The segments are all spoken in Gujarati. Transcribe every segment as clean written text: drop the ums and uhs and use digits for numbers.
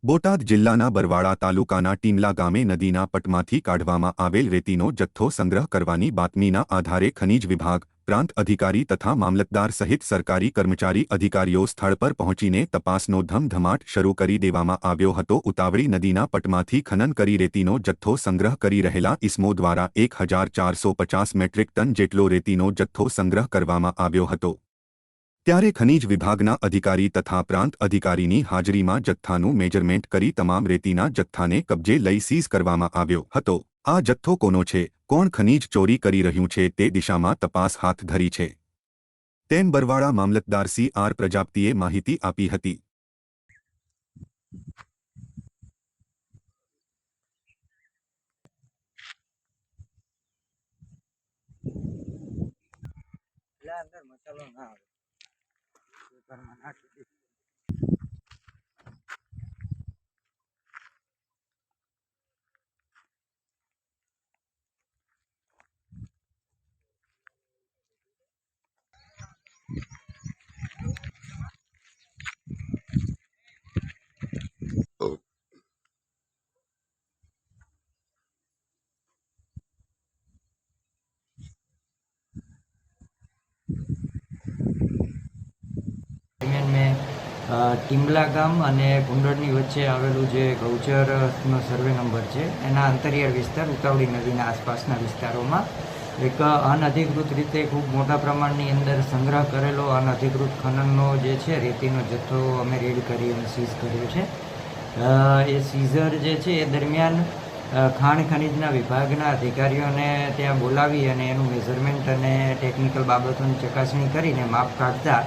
બોટાદ જિલ્લાના બરવાળા તાલુકાના ટીમલા ગામે નદીના પટમાંથી કાઢવામાં આવેલ રેતીનો જથ્થો સંગ્રહ કરવાની બાતમીના આધારે ખનીજ વિભાગ, પ્રાંત અધિકારી તથા મામલતદાર સહિત સરકારી કર્મચારી અધિકારીઓ સ્થળ પર પહોંચીને તપાસનો ધમધમાટ શરૂ કરી દેવામાં આવ્યો હતો। ઉતાવળી નદીના પટમાંથી ખનન કરી રેતીનો જથ્થો સંગ્રહ કરી રહેલા ઇસમો દ્વારા 1450 મેટ્રિક ટન જેટલો રેતીનો જથ્થો સંગ્રહ કરવામાં આવ્યો હતો। ત્યારે ખનીજ વિભાગના અધિકારી તથા પ્રાંત અધિકારીની હાજરીમાં જથ્થાનું મેજરમેન્ટ કરી તમામ રેતીના જથ્થાને કબજે લઈ સીઝ કરવામાં આવ્યો હતો। આ જથ્થો કોનો છે, કોણ ખનીજ ચોરી કરી રહ્યું છે તે દિશામાં તપાસ હાથ ધરી છે, તેમ બરવાળા મામલતદાર CR પ્રજાપતિએ માહિતી આપી હતી। અંદર મસાલો ના આવે પેપરમાં નાખી દે। મેં ટીમલા ગામ અને કુંડળની વચ્ચે આવેલું જે ગૌચરનો સર્વે નંબર છે એના અંતરિયાળ વિસ્તાર ઉતાવળી નદીના આસપાસના વિસ્તારોમાં એક અનઅધિકૃત રીતે ખૂબ મોટા પ્રમાણની અંદર સંગ્રહ કરેલો અનઅધિકૃત ખનનનો જે છે રેતીનો જથ્થો અમે રેડ કરી અને સીઝ કર્યો છે। એ સીઝર જે છે એ દરમિયાન ખાણ ખનીજના વિભાગના અધિકારીઓને ત્યાં બોલાવી અને એનું મેઝરમેન્ટ અને ટેકનિકલ બાબતોની ચકાસણી કરીને માપ કાઢતા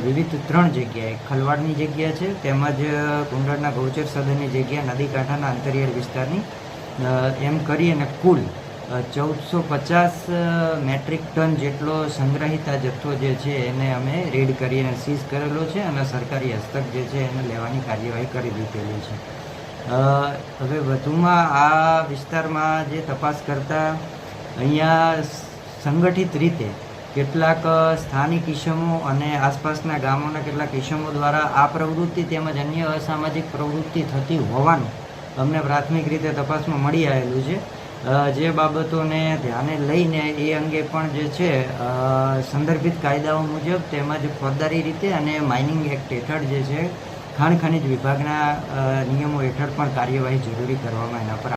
વિવિધ 3 જગ્યાએ ખલવાડની જગ્યા છે તેમજ કુંડળના ગૌચર સદનની જગ્યા નદી કાંઠાના અંતરિયાળ વિસ્તારની એમ કરી અને કુલ 1450 મેટ્રિક ટન જેટલો સંગ્રહિત આ જથ્થો જે છે એને અમે રેડ કરી અને સીઝ કરેલો છે અને સરકારી હસ્તક જે છે એને લેવાની કાર્યવાહી કરી દીધેલી છે। હવે વધુમાં આ વિસ્તારમાં જે તપાસ કરતા અહીંયા સંગઠિત રીતે કેટલાક સ્થાનિક ઇસમો અને આસપાસના ગામોના કેટલાક ઇસમો દ્વારા આ પ્રવૃત્તિ તેમજ અન્ય અસામાજિક પ્રવૃત્તિ થતી હોવાનું અમને પ્રાથમિક રીતે તપાસમાં મળી આવેલું છે। જે બાબતોને ધ્યાને લઈને એ અંગે પણ જે છે સંદર્ભિત કાયદાઓ મુજબ તેમજ ફોજદારી રીતે અને માઇનિંગ એક્ટ હેઠળ જે છે ખાણ ખનીજ વિભાગના નિયમો હેઠળ પણ કાર્યવાહી જરૂરી કરવામાં એના પર